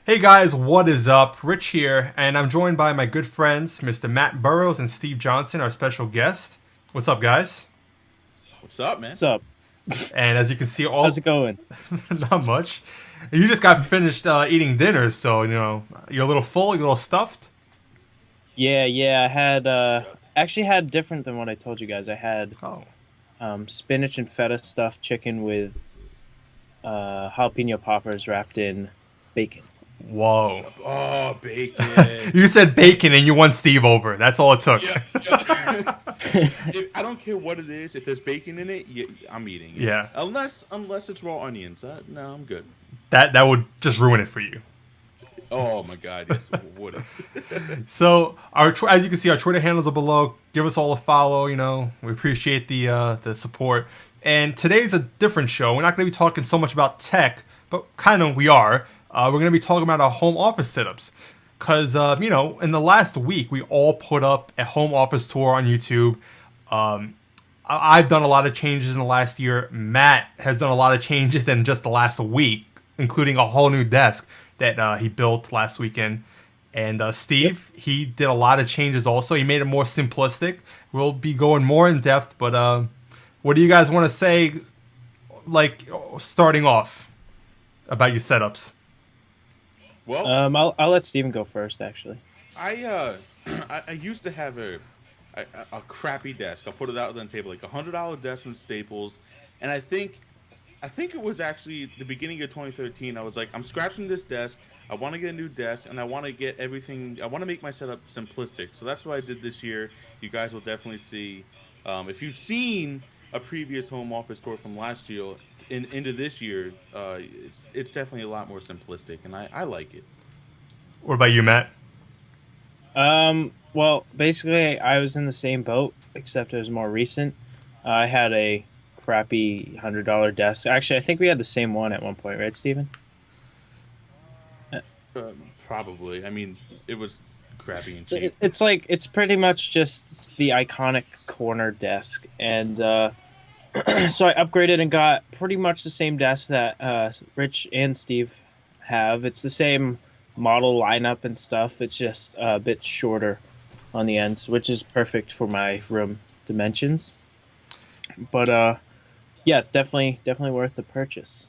Hey guys, what is up? Rich here, and I'm joined by my good friends, Mr. Matt Burrows and Steve Johnson, our special guest. What's up, guys? What's up, man? What's up? And as you can see, How's it all going? not much. You just got finished eating dinner, so you're a little full, you're a little stuffed. Yeah. I had actually had different than what I told you guys. I had Oh, spinach and feta stuffed chicken with jalapeno poppers wrapped in bacon. whoa! Oh, bacon. You said bacon, and you won Steve over. That's all it took. Yeah. I don't care what it is. If there's bacon in it, I'm eating it. Yeah, Unless it's raw onions. No, I'm good. that would just ruin it for you. Oh my god, yes, would it? So as you can see, our Twitter handles are below. Give us all a follow. We appreciate the support. And today's a different show. We're not going to be talking so much about tech, but kind of we are. We're going to be talking about our home office setups. Because, in the last week, we all put up a home office tour on YouTube. I've done a lot of changes in the last year. Matt has done a lot of changes in just the last week, including a whole new desk that he built last weekend. And Yep. Steve, he did a lot of changes also. He made it more simplistic. We'll be going more in depth, but what do you guys want to say, like, starting off about your setups? Well, I'll let Steven go first. Actually, I used to have a crappy desk. I'll put it out on the table, like $100 desk from Staples, and I think it was actually the beginning of 2013. I was like, I'm scratching this desk. I want to get a new desk, and I want to get everything. I want to make my setup simplistic. So that's what I did this year. You guys will definitely see. If you've seen a previous home office tour from last year into this year, it's definitely a lot more simplistic, and I like it. What about you, Matt? well, basically, I was in the same boat, except it was more recent. I had a crappy $100 desk. Actually, I think we had the same one at one point, right, Steven? Probably. I mean, it was crappy and So cheap. it's like it's pretty much just the iconic corner desk, and so I upgraded and got pretty much the same desk that Rich and Steve have. It's the same model lineup and stuff. It's just a bit shorter on the ends, which is perfect for my room dimensions. But yeah, definitely worth the purchase.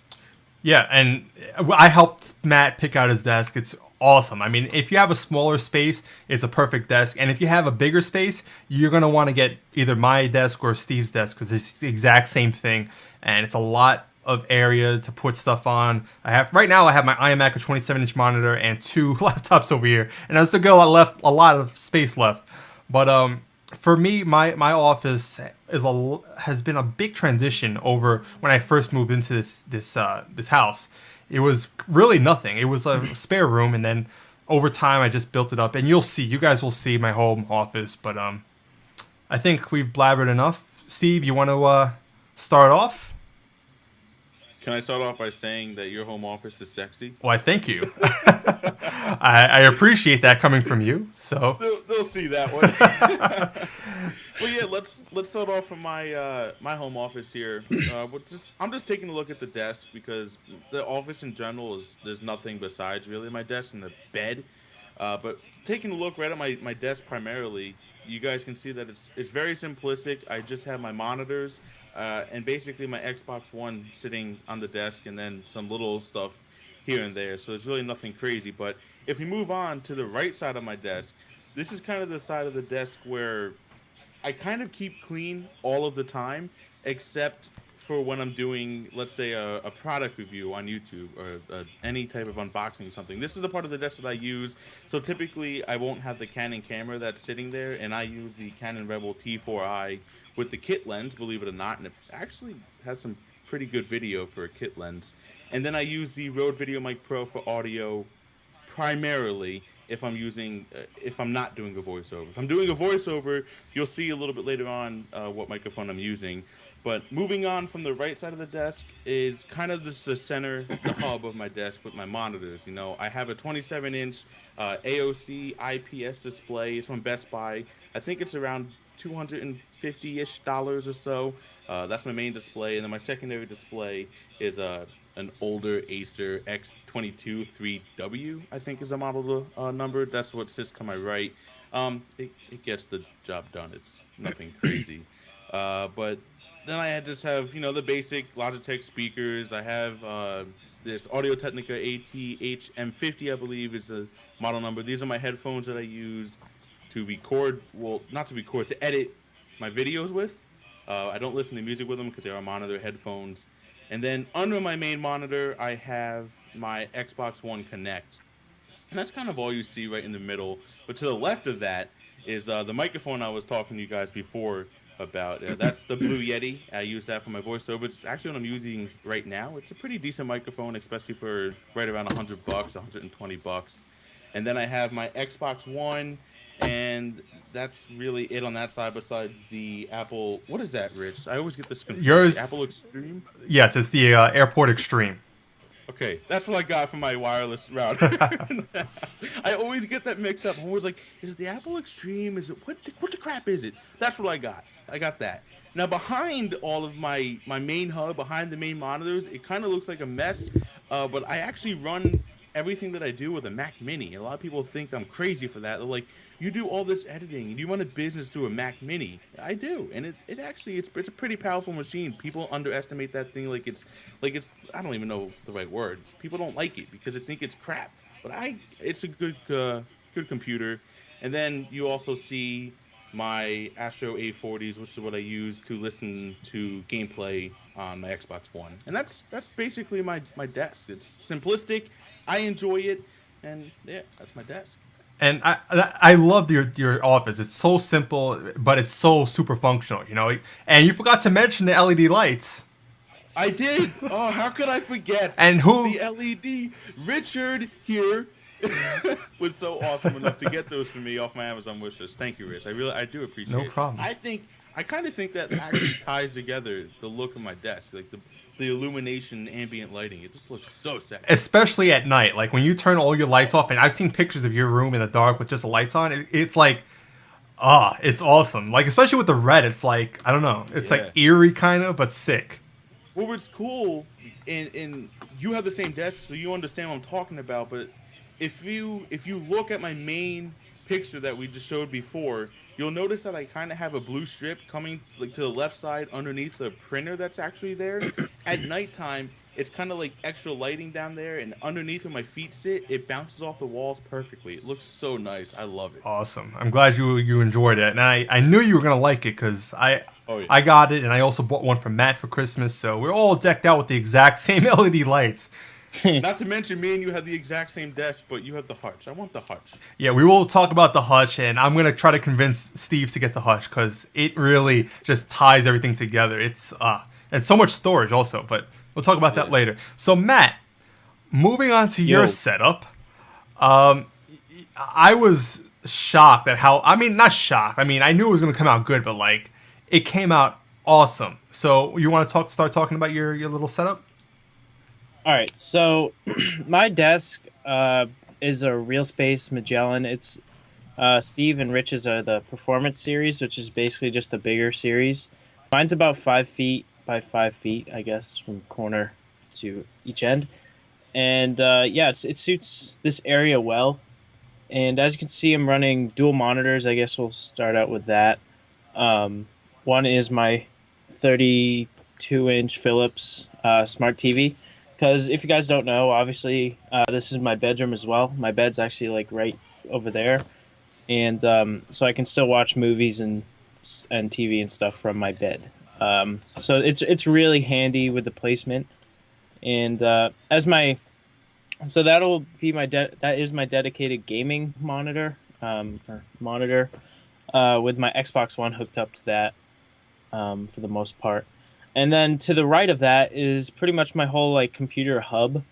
Yeah, and I helped Matt pick out his desk. It's awesome. I mean, if you have a smaller space, it's a perfect desk. And if you have a bigger space, you're going to want to get either my desk or Steve's desk because it's the exact same thing. And it's a lot of area to put stuff on. Right now I have my iMac, a 27-inch monitor, and two laptops over here. And I still got a lot of space left. But for me, my office has been a big transition over when I first moved into this house. It was really nothing. It was a spare room, and then over time I just built it up. And you guys will see my home office. But I think we've blabbered enough. Steve, you want to start off? Can I start off by saying that your home office is sexy? Why, thank you. I appreciate that coming from you. So They'll see that one. Well, yeah, let's start off from my home office here. I'm just taking a look at the desk because the office in general is there's nothing besides really my desk and the bed. But taking a look right at my desk primarily, you guys can see that it's very simplistic. I just have my monitors and basically my Xbox One sitting on the desk, and then some little stuff here and there. So it's really nothing crazy. But if we move on to the right side of my desk, this is kind of the side of the desk where I kind of keep clean all of the time, except for when I'm doing, let's say, a product review on YouTube or any type of unboxing or something. This is the part of the desk that I use. So typically, I won't have the Canon camera that's sitting there, and I use the Canon Rebel T4i with the kit lens, believe it or not, and it actually has some pretty good video for a kit lens. And then I use the Rode VideoMic Pro for audio primarily if I'm not doing a voiceover. If I'm doing a voiceover, you'll see a little bit later on what microphone I'm using. But moving on from the right side of the desk is kind of just the center, the hub of my desk with my monitors. You know, I have a 27-inch AOC IPS display. It's from Best Buy. I think it's around $250-ish or so. That's my main display, and then my secondary display is an older Acer X22 3W, I think is the model number. That's what sits to my right. It gets the job done. It's nothing crazy. But then I just have, the basic Logitech speakers. I have this Audio Technica AT-HM50, I believe is the model number. These are my headphones that I use to record, well, not to record, to edit my videos with. I don't listen to music with them because they are monitor headphones. And then under my main monitor, I have my Xbox One Connect. And that's kind of all you see right in the middle. But to the left of that is the microphone I was talking to you guys before about. That's the Blue Yeti. I use that for my voiceover. It's actually what I'm using right now. It's a pretty decent microphone, especially for right around $100, $120. And then I have my Xbox One, and that's really it on that side. Besides the Apple, what is that, Rich? I always get this confused. Yours, the Apple Extreme. Yes, it's the Airport Extreme. Okay, that's what I got for my wireless router. I always get that mixed up. I'm always like, is it the Apple Extreme? Is it what the crap is it? That's what I got. I got that. Now behind all of my main hub, behind the main monitors, it kind of looks like a mess. But I actually run everything that I do with a Mac Mini. A lot of people think I'm crazy for that. They're like, you do all this editing, you run a business through a Mac Mini. I do, and it actually it's a pretty powerful machine. People underestimate that thing like it's I don't even know the right word. People don't like it because they think it's crap. But it's a good computer. And then you also see my Astro A40s, which is what I use to listen to gameplay on my Xbox One. And that's basically my desk. It's simplistic. I enjoy it, and yeah, that's my desk. And I love your office. It's so simple, but it's so super functional, And you forgot to mention the LED lights. I did. Oh, how could I forget? And who? The LED. Richard here was so awesome enough to get those for me off my Amazon wish list. Thank you, Rich. I do appreciate it. No problem. I kind of think that actually ties together the look of my desk, like the illumination, ambient lighting. It just looks so sexy. Especially at night, like when you turn all your lights off, and I've seen pictures of your room in the dark with just the lights on. It's like, it's awesome. Like especially with the red, it's like I don't know, it's like eerie kind of, but sick. Well, what's cool, and you have the same desk, so you understand what I'm talking about. But if you look at my main picture that we just showed before, you'll notice that I kind of have a blue strip coming like to the left side underneath the printer that's actually there. At nighttime, it's kind of like extra lighting down there, and underneath where my feet sit, it bounces off the walls perfectly. It looks so nice. I love it. Awesome. I'm glad you enjoyed it, and I knew you were gonna like it because I got it, and I also bought one for Matt for Christmas. So we're all decked out with the exact same LED lights. Not to mention, me and you have the exact same desk, but you have the hutch. I want the hutch. Yeah, we will talk about the hutch, and I'm gonna try to convince Steve to get the hutch because it really just ties everything together. It's and so much storage also, but we'll talk about that later. So Matt, moving on to your setup, I was shocked at how. I mean, not shocked. I mean, I knew it was gonna come out good, but like, it came out awesome. So you want to start talking about your little setup? All right, so my desk is a Real Space Magellan. It's Steve and Rich's are the Performance series, which is basically just a bigger series. Mine's about 5 feet by 5 feet, I guess, from corner to each end. And it suits this area well. And as you can see, I'm running dual monitors. I guess we'll start out with that. One is my 32-inch Philips smart TV. Because if you guys don't know, obviously, this is my bedroom as well. My bed's actually like right over there. And so I can still watch movies and TV and stuff from my bed. So it's really handy with the placement. And that is my dedicated gaming monitor with my Xbox One hooked up to that for the most part. And then to the right of that is pretty much my whole like computer hub.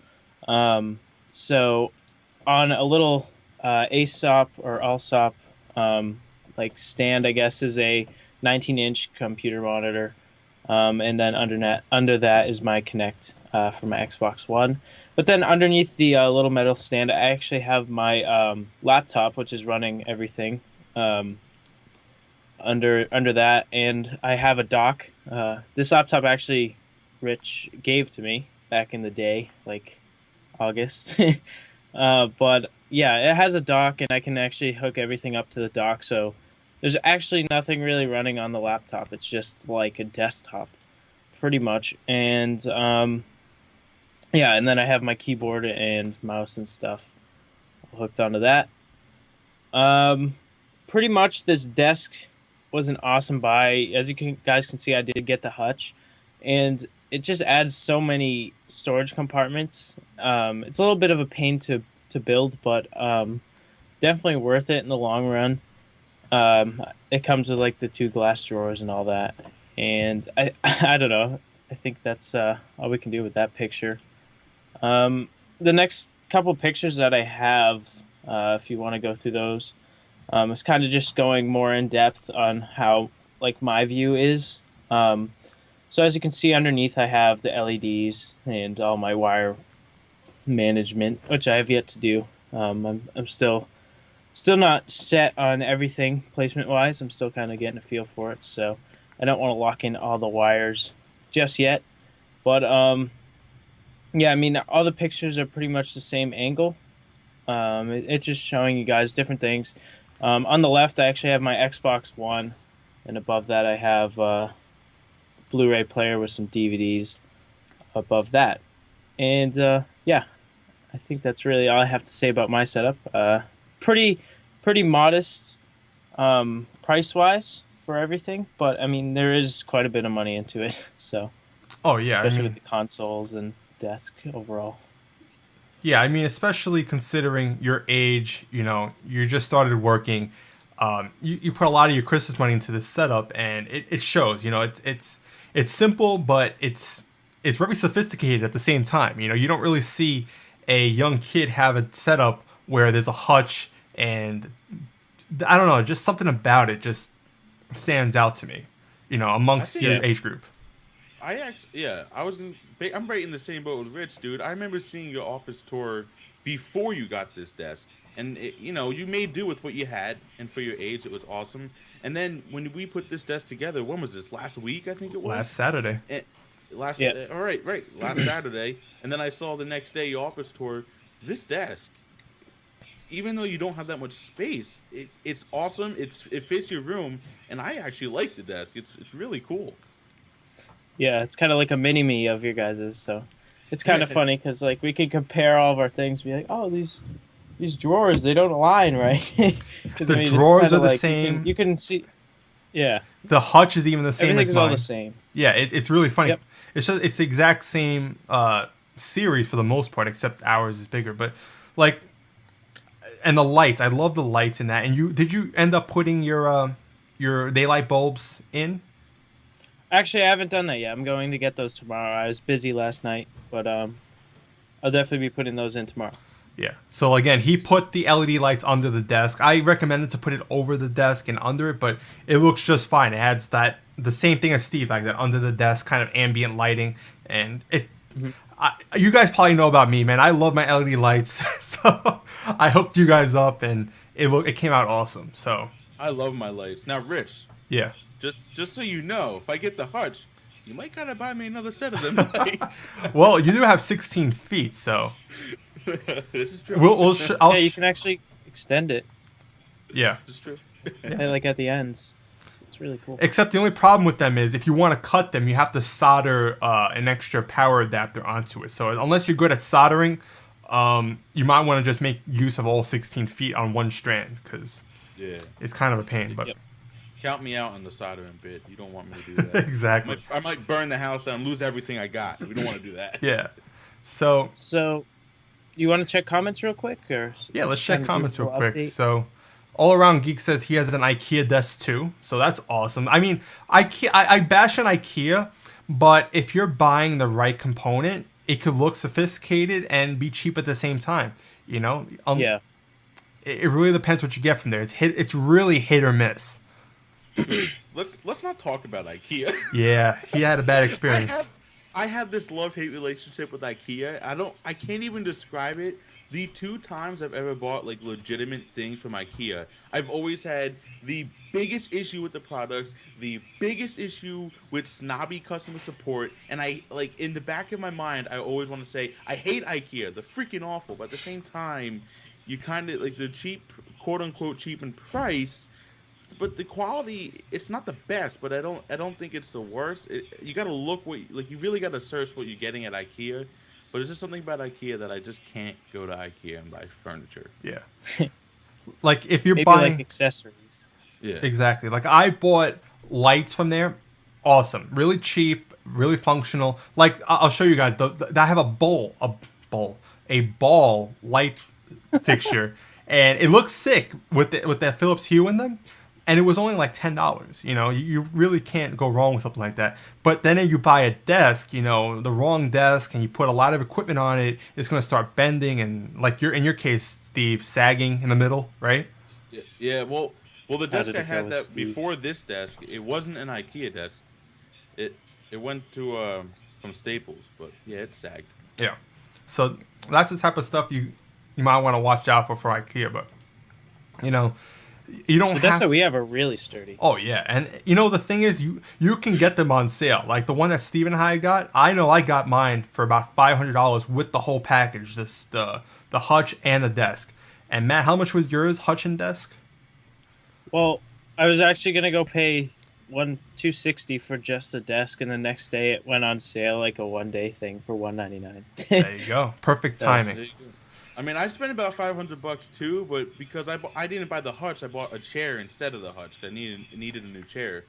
So on a little ASOP or ALSOP like stand, I guess, is a 19-inch computer monitor. And then under that is my Kinect for my Xbox One. But then underneath the little metal stand, I actually have my laptop, which is running everything. Under that, and I have a dock. This laptop actually Rich gave to me back in the day, like August. But yeah, it has a dock, and I can actually hook everything up to the dock. So there's actually nothing really running on the laptop. It's just like a desktop, pretty much. And yeah, and then I have my keyboard and mouse and stuff hooked onto that. Pretty much this desk was an awesome buy. As guys can see, I did get the hutch, and it just adds so many storage compartments. It's a little bit of a pain to build, but definitely worth it in the long run. It comes with like the 2 glass drawers and all that, and I don't know. I think that's all we can do with that picture. The next couple pictures that I have, if you want to go through those, it's kind of just going more in depth on how like my view is. So as you can see underneath, I have the LEDs and all my wire management, which I have yet to do. I'm still not set on everything placement wise. I'm still kind of getting a feel for it, so I don't want to lock in all the wires just yet. But yeah, I mean, all the pictures are pretty much the same angle. It's just showing you guys different things. On the left, I actually have my Xbox One, and above that, I have Blu-ray player with some DVDs above that. And yeah, I think that's really all I have to say about my setup. Pretty modest price-wise for everything, but I mean, there is quite a bit of money into it. So, Oh yeah, especially with the consoles and desk overall. Yeah, I mean, especially considering your age, you just started working. You put a lot of your Christmas money into this setup, and it shows. It's simple, but it's very sophisticated at the same time. You don't really see a young kid have a setup where there's a hutch, and I don't know, just something about it just stands out to me. Amongst your age group. I'm right in the same boat with Rich, dude. I remember seeing your office tour before you got this desk, and you made do with what you had, and for your age, it was awesome. And then when we put this desk together, when was this? Last week, I think it was. Last Saturday. All right, last Saturday, and then I saw the next day your office tour. This desk, even though you don't have that much space, it's awesome. It fits your room, and I actually like the desk. It's really cool. Yeah, it's kind of like a mini-me of your guys's, so it's kind of funny because like we can compare all of our things, be like, oh, these drawers, they don't align right. The drawers are the same. You can see, yeah. The hutch is even the same Everything's as mine. all the same. Yeah, it's really funny. Yep. It's the exact same series for the most part, except ours is bigger. But like, and the lights, I love the lights in that. And did you end up putting your daylight bulbs in? Actually, I haven't done that yet. I'm going to get those tomorrow. I was busy last night, but I'll definitely be putting those in tomorrow. Yeah. So again, he put the LED lights under the desk. I recommended to put it over the desk and under it, but it looks just fine. It has the same thing as Steve, like that under the desk kind of ambient lighting, and it. Mm-hmm. You guys probably know about me, man. I love my LED lights, so I hooked you guys up, and it came out awesome. So I love my lights. Now, Rich. Yeah. Just so you know, if I get the hutch, you might gotta buy me another set of them lights. Well, you do have 16 feet, so this is true. Yeah, you can actually extend it. Yeah, it's true. Like at the ends, it's really cool. Except the only problem with them is if you want to cut them, you have to solder an extra power adapter onto it. So unless you're good at soldering, you might want to just make use of all 16 feet on one strand because it's kind of a pain. But. Yep. Count me out on the soldering bit. You don't want me to do that. Exactly. I might burn the house down and lose everything I got. We don't want to do that. Yeah. So you want to check comments real quick? Yeah, let's check comments real quick. Update? So All Around Geek says he has an IKEA desk too. So that's awesome. I mean, I bash on IKEA, but if you're buying the right component, it could look sophisticated and be cheap at the same time. Yeah. It really depends what you get from there. It's really hit or miss. Let's not talk about IKEA. Yeah, he had a bad experience. I have this love-hate relationship with IKEA. I can't even describe it. The 2 times I've ever bought like legitimate things from IKEA, I've always had the biggest issue with the products, the biggest issue with snobby customer support, and I like in the back of my mind, I always want to say I hate IKEA. They're freaking awful, but at the same time, you kind of like the cheap, quote unquote, cheap in price, but the quality it's not the best, but I don't think it's the worst. You got to look you really got to search what you're getting at IKEA. But it's just something about IKEA that I just can't go to IKEA and buy furniture. Yeah. Like if you're Maybe buying like accessories. Yeah. exactly. Like I bought lights from there. Awesome. Really cheap, really functional. Like I'll show you guys I have a ball light fixture and it looks sick with that Philips Hue in them. And it was only like $10. You know, you really can't go wrong with something like that. But then if you buy a desk, you know, the wrong desk, and you put a lot of equipment on it, it's going to start bending and, like in your case, Steve, sagging in the middle, right? Yeah. Well, the desk did I it go had with that Steve? before this desk, it wasn't an IKEA desk. It went to from Staples, but yeah, it sagged. Yeah. So that's the type of stuff you might want to watch out for IKEA. But, you know, you don't The have... desks that we have are really sturdy. Oh yeah, and you know the thing is, you can get them on sale. Like the one that Steve and I got, I know I got mine for about $500 with the whole package, just the hutch and the desk. And Matt, how much was yours, hutch and desk? Well, I was actually gonna go pay $260 for just the desk, and the next day it went on sale like a 1-day thing for $199. There you go, perfect So, timing. There you go. I mean, I spent about $500 too, but because I didn't buy the hutch, I bought a chair instead of the hutch. I needed a new chair,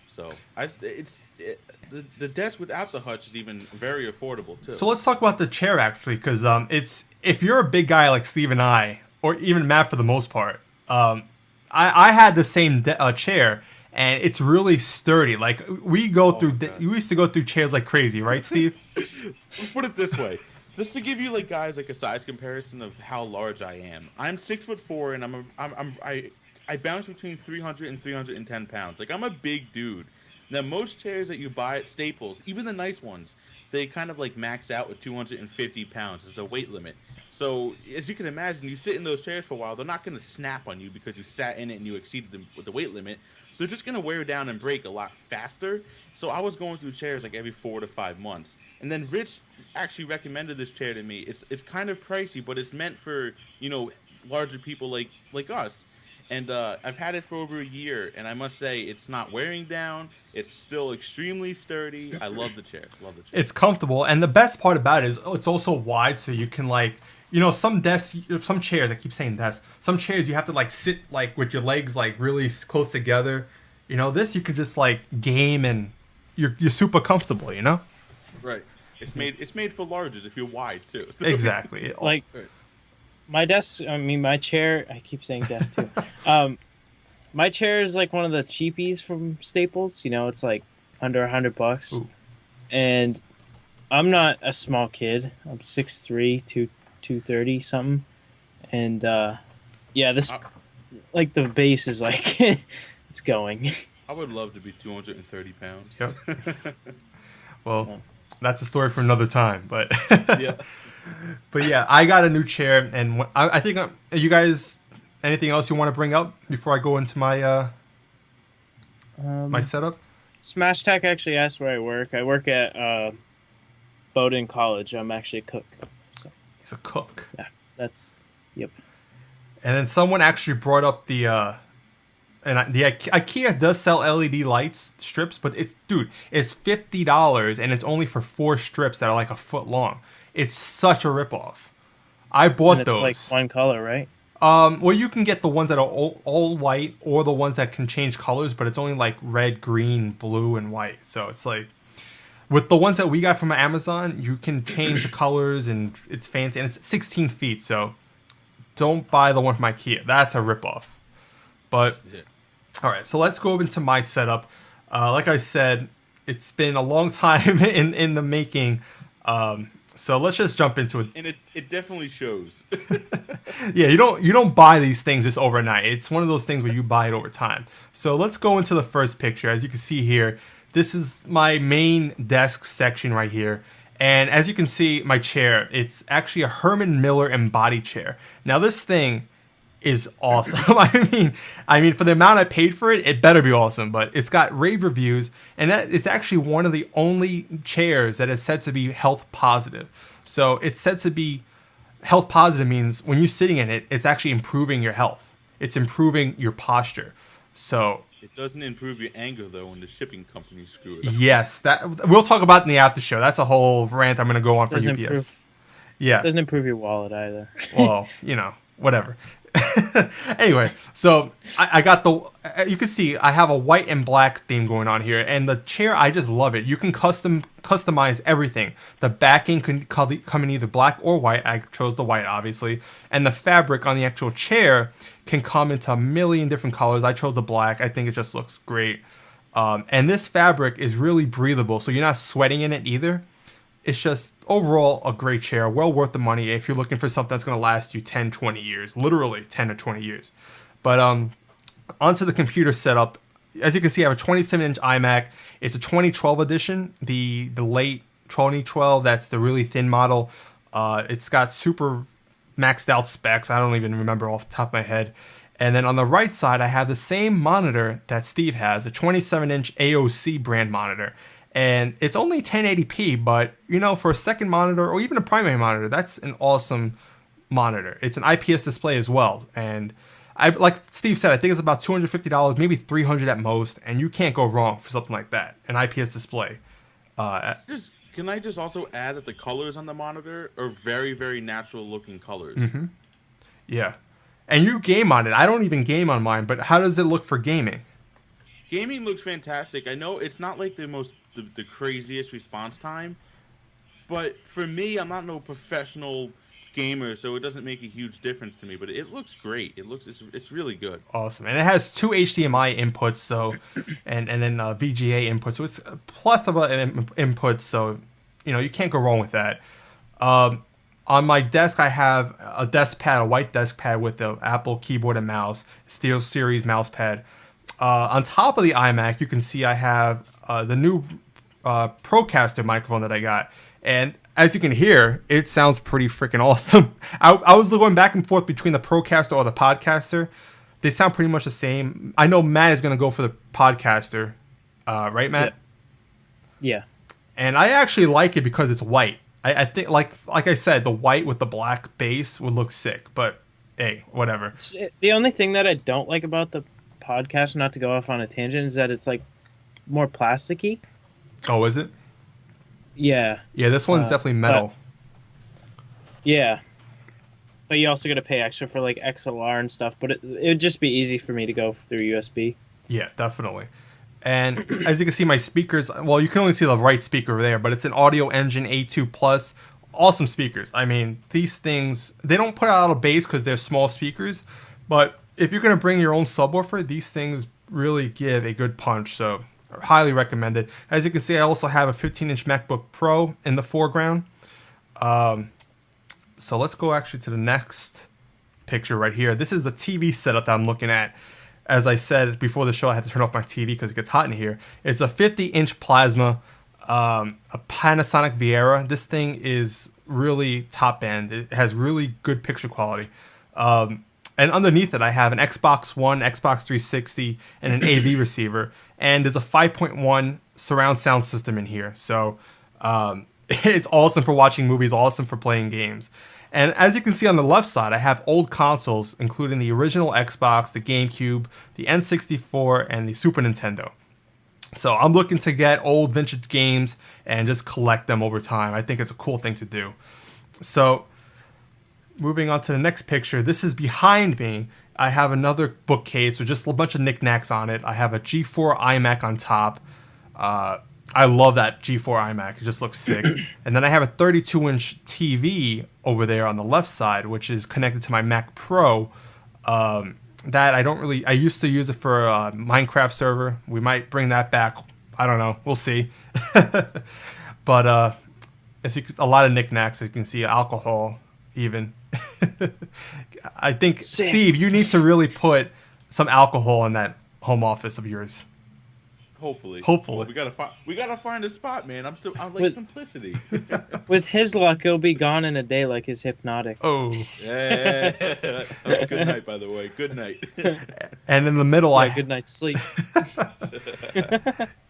so the desk without the hutch is even very affordable too. So let's talk about the chair actually, because it's if you're a big guy like Steve and I, or even Matt for the most part, I had the same chair. And it's really sturdy. Like we used to go through chairs like crazy, right, Steve? Let's put it this way. Just to give you like guys like a size comparison of how large I am. I'm 6'4" and I bounce between 300 and 310 pounds. Like I'm a big dude. Now most chairs that you buy at Staples, even the nice ones, they kind of like max out with 250 pounds is the weight limit. So as you can imagine, you sit in those chairs for a while, they're not going to snap on you because you sat in it and you exceeded the weight limit. They're just going to wear down and break a lot faster. So I was going through chairs like every 4 to 5 months. And then Rich actually recommended this chair to me. It's kind of pricey, but it's meant for, you know, larger people like us. And I've had it for over a year, and I must say it's not wearing down. It's still extremely sturdy. I love the chair. It's comfortable, and the best part about it is it's also wide, so you can like, you know, some chairs. I keep saying desks. Some chairs you have to like sit like with your legs like really close together. You know, this you can just like game, and you're super comfortable. You know. Right. It's made for larges if you're wide too. So. Exactly. Like my desk, my chair. I keep saying desk too. My chair is like one of the cheapies from Staples. You know, it's like under $100, Ooh. and I'm not a small kid. I'm 6'3", 230 something, and yeah, this like the base is like it's going. I would love to be 230 pounds. Yep. Well, that's a story for another time, but Yeah. But yeah, I got a new chair, and I think you guys. Anything else you want to bring up before I go into my my setup? Smash Tech actually asked where I work. I work at Bowdoin College. I'm actually a cook. So He's a cook. yeah, that's yep. And then someone actually brought up the IKEA does sell LED lights strips, but it's $50 and it's only for 4 strips that are like a foot long. It's such a ripoff. I bought And it's those. like one color, right? Well, you can get the ones that are all white or the ones that can change colors, but it's only like red, green, blue, and white. So it's like with the ones that we got from Amazon, you can change the colors and it's fancy. And it's 16 feet, so don't buy the one from IKEA. That's a ripoff. But Yeah. all right, so let's go into my setup. Like I said, it's been a long time in the making. So let's just jump into it. And it definitely shows. Yeah, you don't buy these things just overnight. It's one of those things where you buy it over time. So let's go into the first picture. As you can see here, this is my main desk section right here. And as you can see, my chair, it's actually a Herman Miller embody chair. Now this thing is awesome. I mean, for the amount I paid for it, it better be awesome. But it's got rave reviews, and that it's actually one of the only chairs that is said to be health positive. So it's said to be health positive means when you're sitting in it, it's actually improving your health. It's improving your posture. So it doesn't improve your anger though when the shipping company screw it up. Yes, that we'll talk about in the after show. That's a whole rant I'm going to go on for UPS. Yeah, it doesn't improve your wallet either. Well, whatever. Anyway, so I got you can see I have a white and black theme going on here, and the chair, I just love it. You can customize everything. The backing can come in either black or white. I chose the white, obviously, and the fabric on the actual chair can come into a million different colors. I chose the black. I think it just looks great, and this fabric is really breathable, so you're not sweating in it either. It's just overall a great chair, well worth the money if you're looking for something that's going to last you 10, 20 years, literally 10 or 20 years. But onto the computer setup. As you can see, I have a 27-inch iMac. It's a 2012 edition, the late 2012. That's the really thin model. It's got super maxed out specs. I don't even remember off the top of my head. And then on the right side, I have the same monitor that Steve has, a 27-inch AOC brand monitor. And it's only 1080p, but for a second monitor or even a primary monitor, that's an awesome monitor. It's an IPS display as well, and like Steve said, I think it's about $250, maybe $300 at most, and you can't go wrong for something like that. An IPS display. Can I just also add that the colors on the monitor are very, very natural looking colors? Mm-hmm. Yeah, and you game on it. I don't even game on mine, but how does it look for gaming? Gaming looks fantastic. I know it's not like the craziest response time, but for me, I'm not no professional gamer, so it doesn't make a huge difference to me. But it looks great. It's really good. Awesome, and it has 2 HDMI inputs, so and then VGA inputs. So it's a plethora of inputs. So you can't go wrong with that. On my desk, I have a desk pad, a white desk pad with the Apple keyboard and mouse, SteelSeries mouse pad. On top of the iMac, you can see I have the new Procaster microphone that I got. And as you can hear, it sounds pretty freaking awesome. I was going back and forth between the Procaster or the Podcaster. They sound pretty much the same. I know Matt is going to go for the Podcaster. Right, Matt? Yeah. And I actually like it because it's white. I think, like I said, the white with the black base would look sick. But, hey, whatever. The only thing that I don't like about the Podcast, not to go off on a tangent, is that it's like more plasticky. Oh, is it? Yeah. Yeah, this one's definitely metal. Yeah. But you also got to pay extra for like XLR and stuff, but it would just be easy for me to go through USB. Yeah, definitely. And as you can see, my speakers, well, you can only see the right speaker over there, but it's an Audio Engine A2 Plus. Awesome speakers. I mean, these things, they don't put out a bass because they're small speakers, but if you're going to bring your own subwoofer, these things really give a good punch, so highly recommended. As you can see, I also have a 15-inch MacBook Pro in the foreground. So let's go actually to the next picture right here. This is the TV setup that I'm looking at. As I said before the show, I had to turn off my TV because it gets hot in here. It's a 50-inch plasma, a Panasonic Viera. This thing is really top end. It has really good picture quality. And underneath it, I have an Xbox One, Xbox 360, and an AV receiver. And there's a 5.1 surround sound system in here. So it's awesome for watching movies, awesome for playing games. And as you can see on the left side, I have old consoles, including the original Xbox, the GameCube, the N64, and the Super Nintendo. So I'm looking to get old vintage games and just collect them over time. I think it's a cool thing to do. So moving on to the next picture, this is behind me. I have another bookcase with just a bunch of knickknacks on it. I have a G4 iMac on top. I love that G4 iMac. It just looks sick. And then I have a 32-inch TV over there on the left side, which is connected to my Mac Pro. That I used to use it for a Minecraft server. We might bring that back. I don't know. We'll see. But a lot of knickknacks. As you can see, alcohol even. I think, sick. Steve, you need to really put some alcohol in that home office of yours. Hopefully. Hopefully. We gotta find a spot, man. I like With- simplicity. With his luck, it'll be gone in a day, like his Hypnotic. Oh. Yeah, that was a good night, by the way. Good night. And in the middle, Yeah, good night's sleep.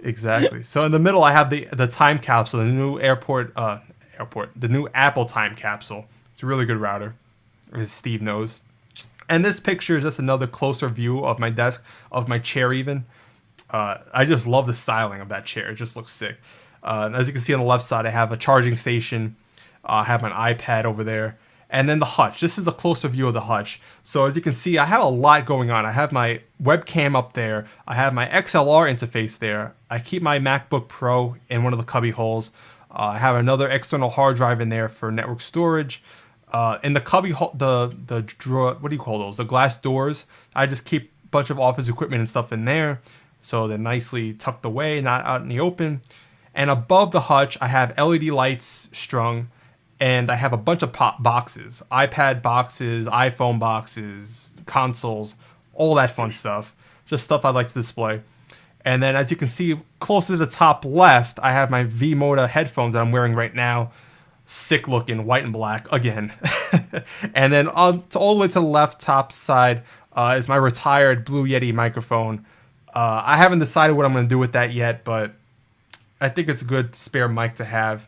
Exactly. So in the middle, I have the time capsule, the new the new Apple time capsule. It's a really good router, as Steve knows. And this picture is just another closer view of my desk, of my chair even. I just love the styling of that chair. It just looks sick. As you can see on the left side, I have a charging station. I have my iPad over there. And then the hutch. This is a closer view of the hutch. So as you can see, I have a lot going on. I have my webcam up there. I have my XLR interface there. I keep my MacBook Pro in one of the cubby holes. I have another external hard drive in there for network storage. In the cubby hole, the drawer, what do you call those? The glass doors. I just keep a bunch of office equipment and stuff in there. So they're nicely tucked away, not out in the open. And above the hutch, I have LED lights strung. And I have a bunch of boxes, iPad boxes, iPhone boxes, consoles, all that fun stuff. Just stuff I'd like to display. And then as you can see, close to the top left, I have my V-Moda headphones that I'm wearing right now. Sick looking, white and black, again. And then all the way to the left top side is my retired Blue Yeti microphone. I haven't decided what I'm going to do with that yet, but I think it's a good spare mic to have.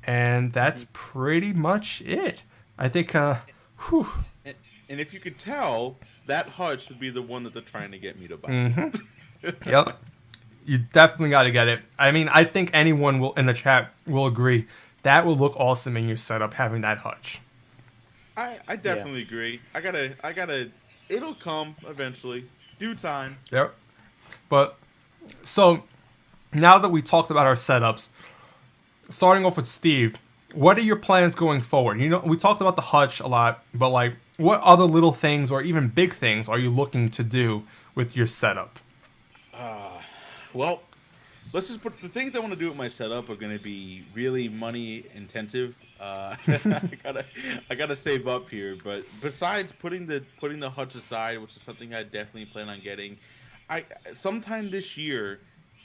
And that's pretty much it. I think, whew. And if you could tell, that hutch would be the one that they're trying to get me to buy. Mm-hmm. Yep. You definitely got to get it. I mean, I think anyone will in the chat will agree. That will look awesome in your setup, having that hutch. I definitely agree. I gotta, it'll come eventually. Due time. Yep. But, so, now that we talked about our setups, starting off with Steve, what are your plans going forward? You know, we talked about the hutch a lot, but like, what other little things or even big things are you looking to do with your setup? Well, let's just put the things I want to do with my setup are going to be really money intensive. I gotta save up here. But besides putting the hutch aside, which is something I definitely plan on getting, sometime this year,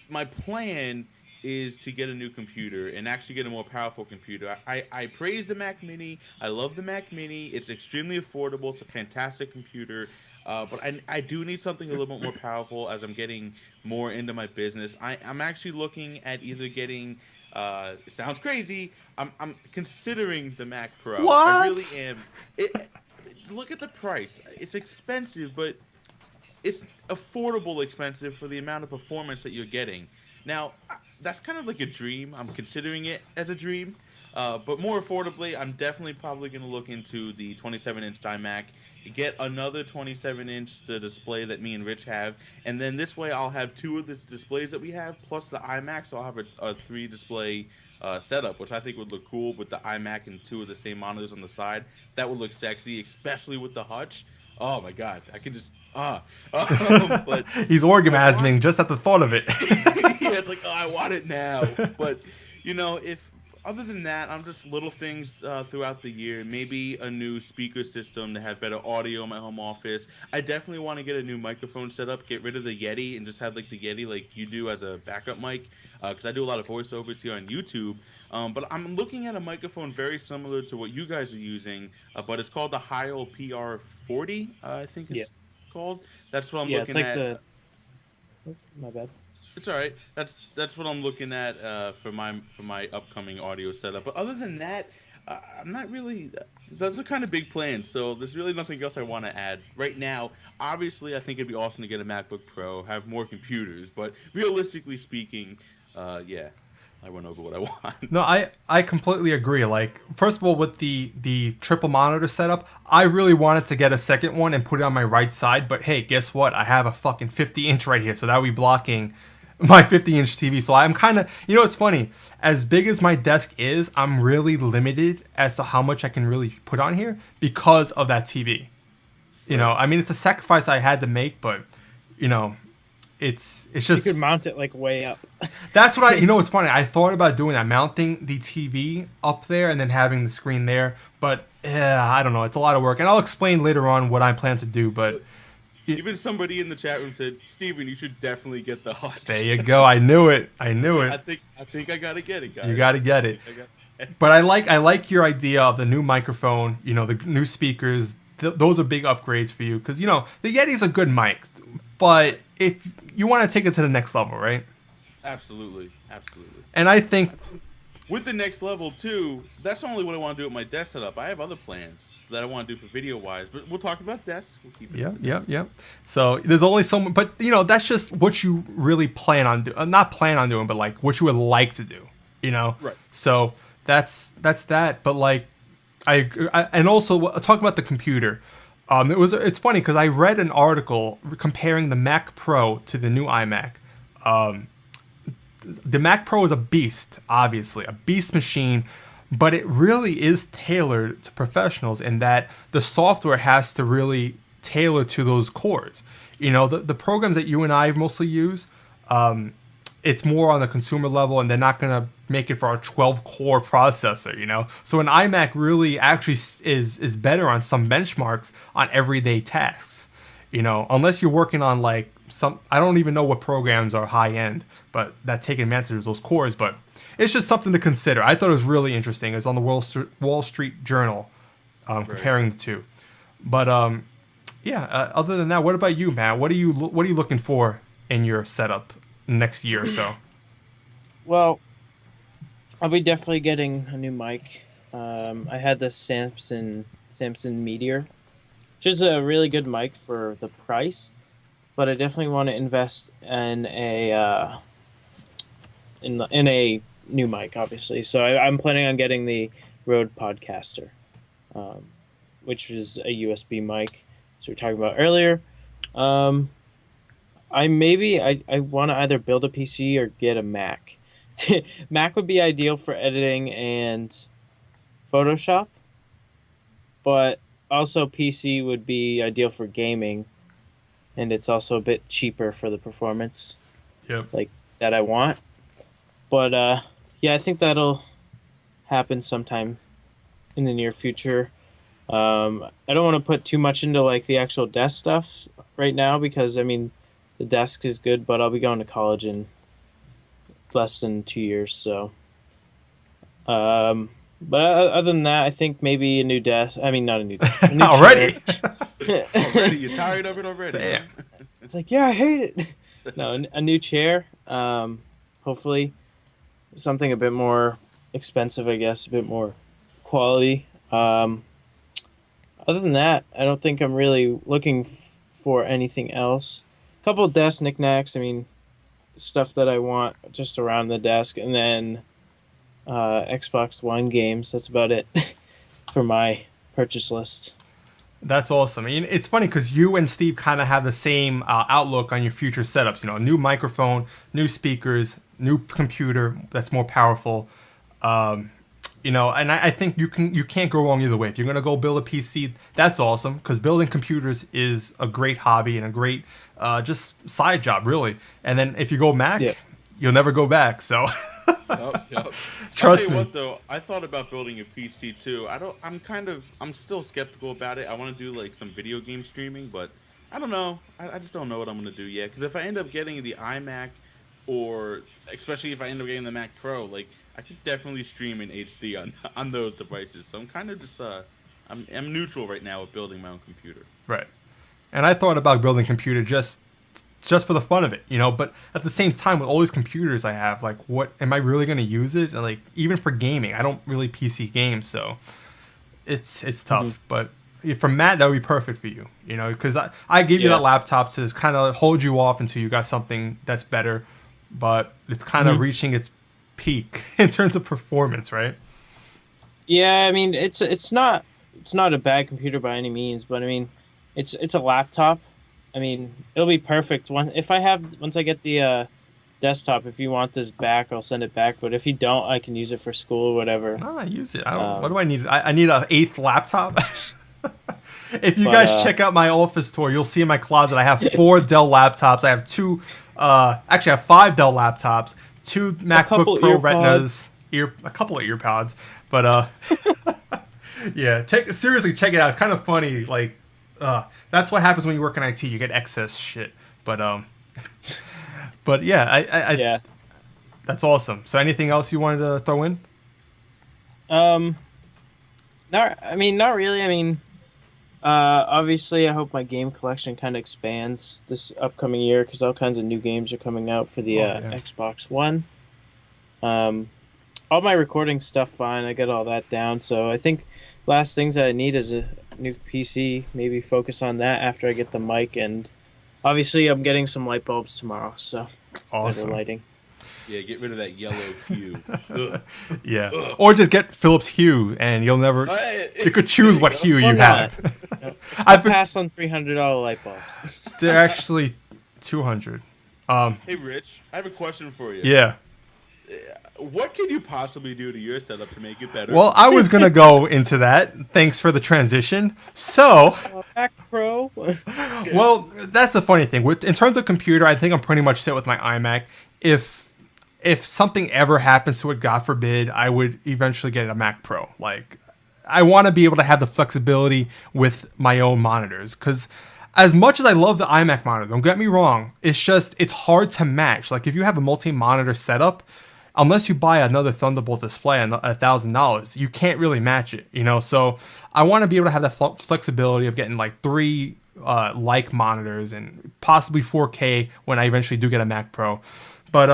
my plan is to get a new computer and actually get a more powerful computer. I praise the Mac Mini. I love the Mac Mini. It's extremely affordable. It's a fantastic computer. But I do need something a little bit more powerful as I'm getting more into my business. I'm actually looking at either getting, it sounds crazy, I'm considering the Mac Pro. What? I really am. Look at the price. It's expensive, but it's affordable expensive for the amount of performance that you're getting. Now, that's kind of like a dream. I'm considering it as a dream. But more affordably, I'm definitely probably going to look into the 27-inch iMac, get another 27-inch, the display that me and Rich have, and then this way I'll have two of the displays that we have, plus the iMac, so I'll have a 3-display setup, which I think would look cool with the iMac and two of the same monitors on the side. That would look sexy, especially with the hutch. Oh my god, I can just but he's orgasming just at the thought of it. yeah, it's like, oh, I want it now. But you know, if other than that, I'm just little things throughout the year. Maybe a new speaker system to have better audio in my home office. I definitely want to get a new microphone set up, get rid of the Yeti, and just have like the Yeti like you do as a backup mic. Because I do a lot of voiceovers here on YouTube. But I'm looking at a microphone very similar to what you guys are using, but it's called the Heil PR40, I think it's called. That's what I'm looking at. The... Oops, my bad. It's all right. That's what I'm looking at for my upcoming audio setup. But other than that, I'm not really. Those are kind of big plans. So there's really nothing else I want to add right now. Obviously, I think it'd be awesome to get a MacBook Pro, have more computers. But realistically speaking, yeah, I went over what I want. No, I completely agree. Like, first of all, with the triple monitor setup, I really wanted to get a second one and put it on my right side. But hey, guess what? I have a fucking 50-inch right here, so that would be blocking my 50-inch TV. So I'm kind of, you know, it's funny. As big as my desk is, I'm really limited as to how much I can really put on here because of that TV. You know, I mean, it's a sacrifice I had to make, but, you know, it's just... You could mount it, like, way up. That's what you know, it's funny. I thought about doing that, mounting the TV up there and then having the screen there. But, I don't know. It's a lot of work. And I'll explain later on what I plan to do, but... Even somebody in the chat room said, "Steven, you should definitely get the Hutch." There you go. I knew it. I knew it. I think I gotta get it, guys. You got to get it. But I like your idea of the new microphone. You know, the new speakers. Those are big upgrades for you because you know the Yeti's a good mic, but if you want to take it to the next level, right? Absolutely. And I think with the next level too, that's not only what I want to do with my desk setup. I have other plans that I want to do for video wise, but we'll talk about desks. We'll keep it. Yeah. So there's only so much, but you know that's just what you really plan on doing. Not plan on doing, but like what you would like to do. You know. Right. So that's that. But like I and also talking about the computer. It's funny because I read an article comparing the Mac Pro to the new iMac. The Mac Pro is a beast, obviously, a beast machine, but it really is tailored to professionals in that the software has to really tailor to those cores. You know, the programs that you and I mostly use, it's more on the consumer level, and they're not going to make it for a 12-core processor, you know? So an iMac really actually is better on some benchmarks on everyday tasks, you know, unless you're working on like I don't even know what programs are high-end, but that take advantage of those cores, but it's just something to consider. I thought it was really interesting. It was on the Wall Street Journal comparing the two. But other than that, what about you, Matt? What are you looking for in your setup next year or so? Well, I'll be definitely getting a new mic. I had the Samson Meteor, which is a really good mic for the price, but I definitely want to invest in a new mic, obviously. So I'm planning on getting the Rode Podcaster, which is a USB mic, as we were talking about earlier. I want to either build a PC or get a Mac. Mac would be ideal for editing and Photoshop, but also PC would be ideal for gaming, and it's also a bit cheaper for the performance like that I want. But I think that'll happen sometime in the near future. I don't want to put too much into like the actual desk stuff right now because I mean the desk is good, but I'll be going to college in less than 2 years, so but other than that, I think maybe a new desk. I mean, not a new desk. A new Already? Already? You're tired of it already? Damn. It's like, yeah, I hate it. No, a new chair. Hopefully something a bit more expensive, I guess, a bit more quality. Other than that, I don't think I'm really looking for anything else. A couple of desk knickknacks. I mean, stuff that I want just around the desk, and then Xbox One games. That's about it for my purchase list. That's awesome. I mean, it's funny because you and Steve kind of have the same outlook on your future setups. You know, new microphone, new speakers, new computer that's more powerful. You know, and I think you can't go wrong either way. If you're gonna go build a PC, that's awesome because building computers is a great hobby and a great just side job, really. And then if you go Mac, you'll never go back. So. Yep. Trust me. What though, I thought about building a PC too. I'm still skeptical about it. I want to do like some video game streaming, but I don't know. I just don't know what I'm gonna do yet. Because if I end up getting the iMac, or especially if I end up getting the Mac Pro, like I could definitely stream in HD on those devices. So I'm kind of just I'm neutral right now with building my own computer. Right. And I thought about building a computer just for the fun of it, you know, but at the same time with all these computers I have, like what am I really going to use it? Like even for gaming, I don't really PC game, so it's tough. But for Matt, that would be perfect for you, you know, because I gave you that laptop to kind of hold you off until you got something that's better, but it's kind of reaching its peak in terms of performance, right? Yeah, I mean it's not a bad computer by any means, but I mean it's a laptop. I mean, it'll be perfect once I get the desktop. If you want this back, I'll send it back. But if you don't, I can use it for school or whatever. No, I use it. What do I need? I need an 8th laptop. If you guys check out my office tour, you'll see in my closet I have 4 Dell laptops. I have 2. Actually, I have 5 Dell laptops, 2 MacBook Pro Retinas, a couple of earpods. But yeah, seriously, check it out. It's kind of funny, like. That's what happens when you work in IT. You get excess shit. But but yeah, Yeah. that's awesome. So anything else you wanted to throw in? Not really. Obviously, I hope my game collection kind of expands this upcoming year because all kinds of new games are coming out for the Xbox One. All my recording stuff fine. I got all that down. So I think last things that I need is a new PC. Maybe focus on that after I get the mic, and obviously I'm getting some light bulbs tomorrow. So Awesome. better lighting. Yeah, get rid of that yellow hue. Ugh. Yeah. Ugh. Or just get Philips Hue, and you'll never. You could choose what hue you Why not? have. Yep. I've I'll been, pass on $300 light bulbs. they're actually 200. Hey, Rich, I have a question for you. Yeah. What can you possibly do to your setup to make it better? Well, I was gonna go into that. Thanks for the transition. So, Mac Pro. well, that's the funny thing. In terms of computer, I think I'm pretty much set with my iMac. If something ever happens to it, God forbid, I would eventually get a Mac Pro. Like, I want to be able to have the flexibility with my own monitors, because as much as I love the iMac monitor, don't get me wrong, it's hard to match. Like, if you have a multi-monitor setup, unless you buy another Thunderbolt display at $1,000, you can't really match it, you know? So I want to be able to have that flexibility of getting like 3 like monitors and possibly 4K when I eventually do get a Mac Pro. But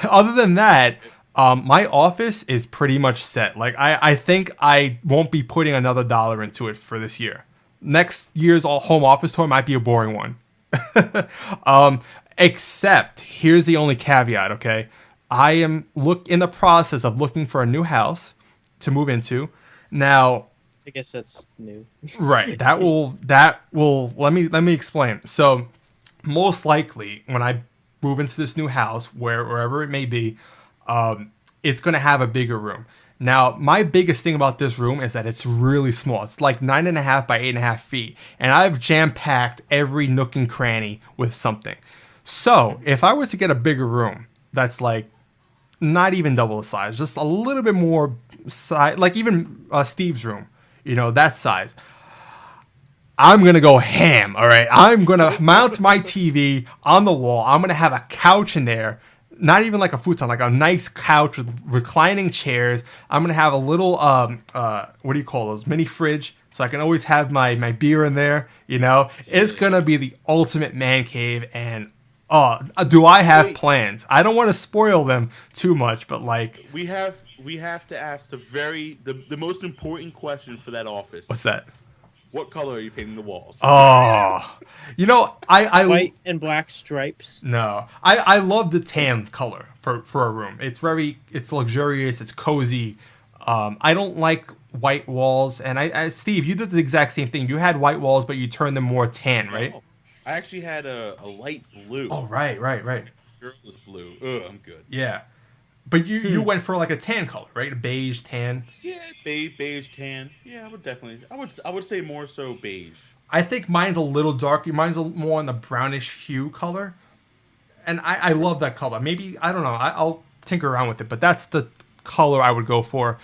other than that, my office is pretty much set. Like, I think I won't be putting another dollar into it for this year. Next year's home office tour might be a boring one. Except, here's the only caveat, okay? I am in the process of looking for a new house to move into. Now, I guess that's new. right, that will let me explain. So, most likely when I move into this new house, wherever it may be, it's going to have a bigger room. Now, my biggest thing about this room is that it's really small. It's like 9.5 by 8.5 feet, and I've jam-packed every nook and cranny with something. So, if I was to get a bigger room, that's like not even double the size, just a little bit more size, like even Steve's room, you know, that size, I'm going to go ham, all right? I'm going to mount my TV on the wall. I'm going to have a couch in there, not even like a futon, like a nice couch with reclining chairs. I'm going to have a little, what do you call those, mini fridge, so I can always have my beer in there, you know? It's going to be the ultimate man cave, and do I have plans? I don't want to spoil them too much, but like... We have to ask the most important question for that office. What's that? What color are you painting the walls? Oh, you know, I White and black stripes. No, I love the tan color for a room. It's luxurious. It's cozy. I don't like white walls. And Steve, you did the exact same thing. You had white walls, but you turned them more tan, right? Oh, I actually had a light blue. Oh, right. Girl is blue. Ugh, I'm good. Yeah, but you went for like a tan color, right? A beige tan. Yeah, beige tan. Yeah, I would say more so beige. I think mine's a little darker. Mine's more on the brownish hue color, and I love that color. Maybe, I don't know. I'll tinker around with it, but that's the color I would go for.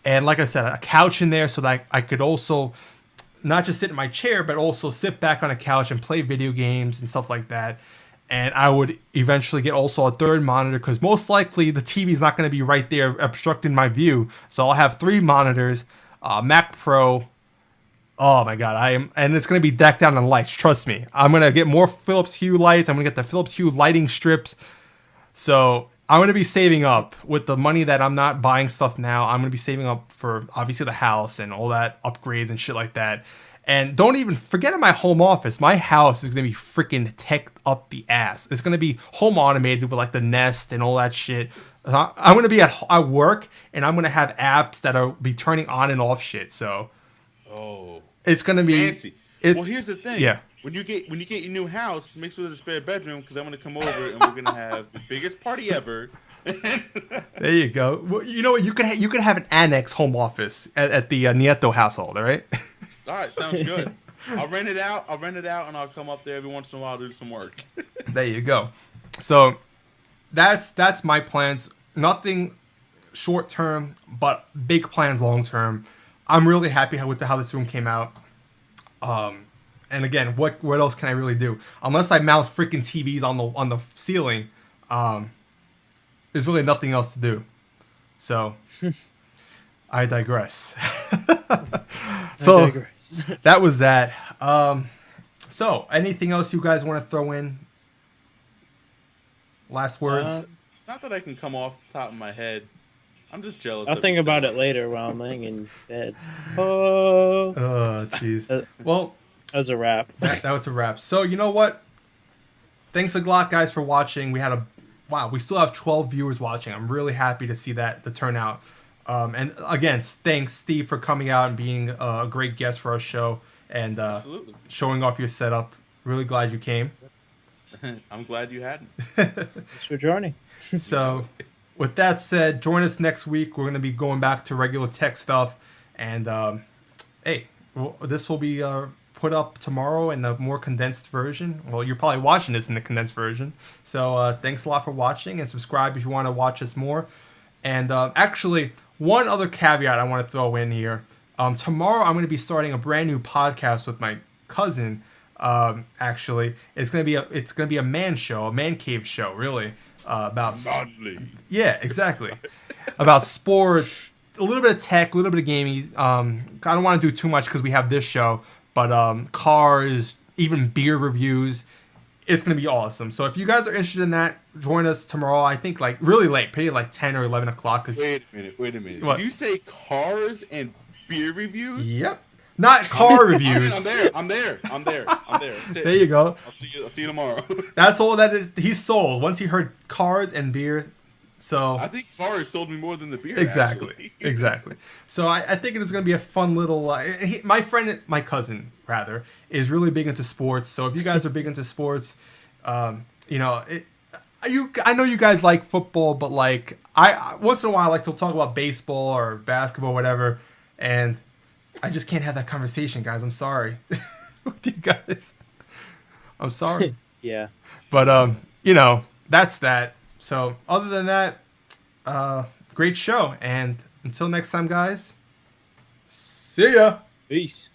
And like I said, a couch in there so that I could also not just sit in my chair, but also sit back on a couch and play video games and stuff like that. And I would eventually get also a third monitor, because most likely the TV is not going to be right there obstructing my view. So I'll have 3 monitors, Mac Pro. Oh my God, and it's going to be decked out in lights. Trust me, I'm going to get more Philips Hue lights. I'm going to get the Philips Hue lighting strips. So I'm going to be saving up with the money that I'm not buying stuff now. I'm going to be saving up for obviously the house and all that upgrades and shit like that. And don't even forget my home office. My house is going to be freaking tech up the ass. It's going to be home automated with like the Nest and all that shit. I'm going to be at work, and I'm going to have apps that will be turning on and off shit. So it's going to be fancy. Well, here's the thing. Yeah. When you get your new house, make sure there's a spare bedroom, because I'm going to come over and we're going to have the biggest party ever. There you go. Well, you know what? You could have an annex home office at the Nieto household. All right. All right, sounds good. I'll rent it out, and I'll come up there every once in a while to do some work. There you go. So that's my plans. Nothing short term, but big plans long term. I'm really happy with how this room came out. And again, what else can I really do? Unless I mount freaking TVs on the ceiling, there's really nothing else to do. So I digress. So I digress. that was that. So anything else you guys want to throw in? Last words. Not that I can come off the top of my head. I'm just jealous. I'll of think you, about Sam. it later while I'm laying in bed. Oh, Jeez. Well, that was a wrap. that was a wrap. So you know what? Thanks a lot, guys, for watching. We still have 12 viewers watching. I'm really happy to see that the turnout. And again, thanks, Steve, for coming out and being a great guest for our show and Absolutely. showing off your setup. Really glad you came. I'm glad you hadn't. Thanks for joining. So, with that said, join us next week. We're going to be going back to regular tech stuff. And, this will be put up tomorrow in a more condensed version. Well, you're probably watching this in the condensed version. So, thanks a lot for watching, and subscribe if you want to watch us more. And actually, one other caveat I want to throw in here. Tomorrow, I'm going to be starting a brand new podcast with my cousin. Actually, it's gonna be a man show, a man cave show, really, about yeah, exactly, about sports, a little bit of tech, a little bit of gaming. I don't want to do too much because we have this show, but cars, even beer reviews. It's gonna be awesome. So if you guys are interested in that, join us tomorrow. I think like really late, maybe like 10 or 11 o'clock. Wait a minute. What? Did you say cars and beer reviews? Yep. Not car reviews. I'm there. There you go. I'll see you tomorrow. That's all that he's sold. Once he heard cars and beer, so I think cars sold me more than the beer. exactly, Actually. exactly. So I think it is going to be a fun little. My cousin rather, is really big into sports. So if you guys are big into sports, I know you guys like football, but like I once in a while I like to talk about baseball or basketball, whatever, and I just can't have that conversation, guys. I'm sorry with you guys. I'm sorry. Yeah. But that's that. So other than that, great show. And until next time, guys. See ya. Peace.